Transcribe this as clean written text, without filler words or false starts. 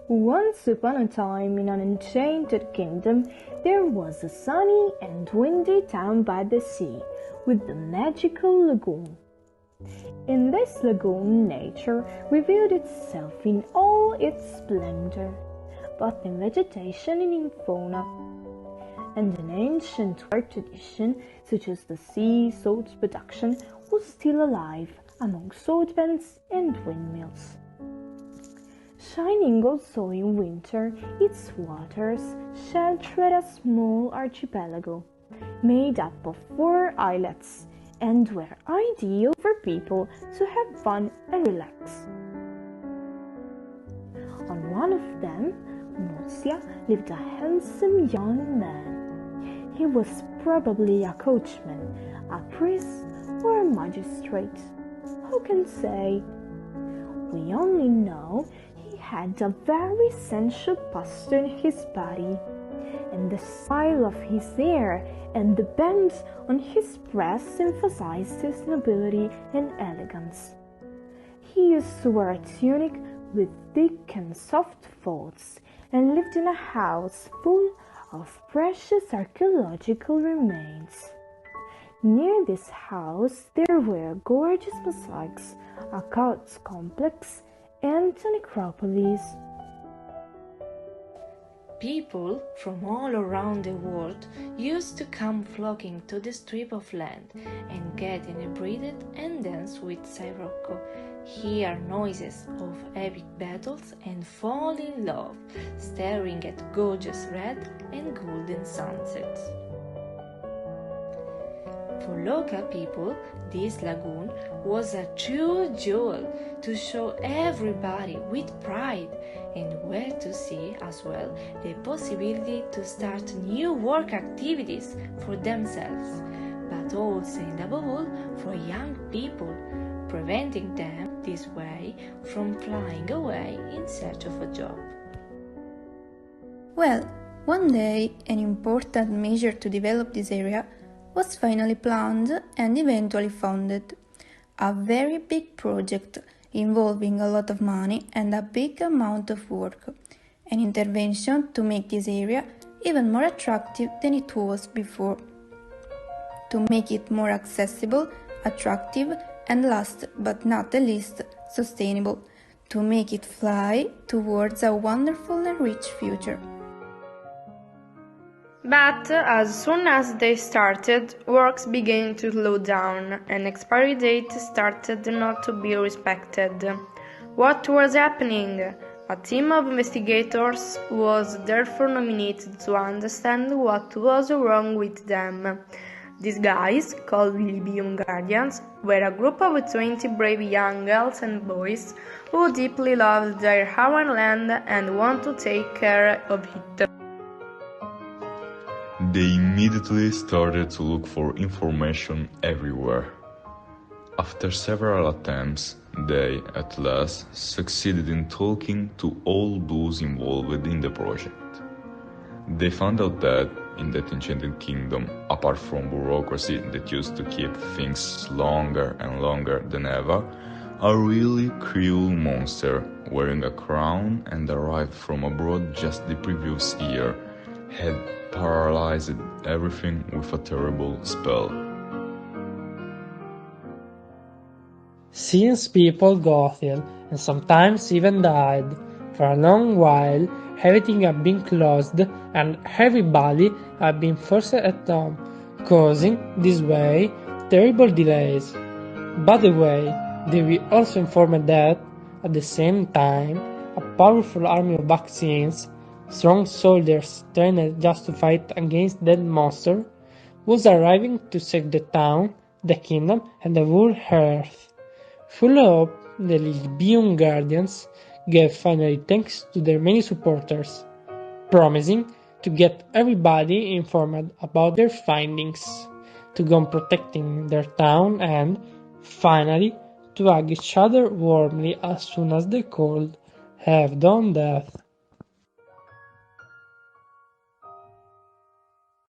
Once upon a time, in an enchanted kingdom, there was a sunny and windy town by the sea, with the magical lagoon. In this lagoon, nature revealed itself in all its splendor, both in vegetation and in fauna. And an ancient art tradition, such as the sea salt production, was still alive among salt pans and windmills. Shining also in winter, its waters sheltered a small archipelago, made up of 4 islets, and were ideal for people to have fun and relax. On one of them, Murcia, lived a handsome young man. He was probably a coachman, a priest, or a magistrate. Who can say? We only know he had a very sensual posture in his body, and the style of his hair and the bands on his breast emphasized his nobility and elegance. He used to wear a tunic with thick and soft folds, and lived in a house full of precious archaeological remains. Near this house there were gorgeous mosaics, a cult complex, and a necropolis. People from all around the world used to come flocking to the strip of land and get inebriated and dance with Sirocco, hear noises of epic battles and fall in love, staring at gorgeous red and golden sunsets. For local people, this lagoon was a true jewel to show everybody with pride, and where to see as well the possibility to start new work activities for themselves, but also and above all for young people, preventing them this way from flying away in search of a job. Well, one day an important measure to develop this area was finally planned and eventually funded. A very big project involving a lot of money and a big amount of work. An intervention to make this area even more attractive than it was before. To make it more accessible, attractive, and last but not the least, sustainable. To make it fly towards a wonderful and rich future. But as soon as they started, works began to slow down and expiry dates started not to be respected. What was happening? A team of investigators was therefore nominated to understand what was wrong with them. These guys, called Lilybeum Guardians, were a group of 20 brave young girls and boys who deeply loved their home land and want to take care of it. They immediately started to look for information everywhere. After several attempts, they at last succeeded in talking to all those involved in the project. They found out that in that enchanted kingdom, apart from bureaucracy that used to keep things longer and longer than ever, a really cruel monster wearing a crown and arrived from abroad just the previous year had paralyzed everything with a terrible spell. Since people got ill and sometimes even died, for a long while everything had been closed and everybody had been forced at home, causing this way terrible delays. By the way, they were also informed that, at the same time, a powerful army of vaccines, strong soldiers trained just to fight against that monster, was arriving to save the town, the kingdom, and the whole earth. Full of hope, the Lilybeum Guardians gave finally thanks to their many supporters, promising to get everybody informed about their findings, to go on protecting their town and, finally, to hug each other warmly as soon as they could have done that.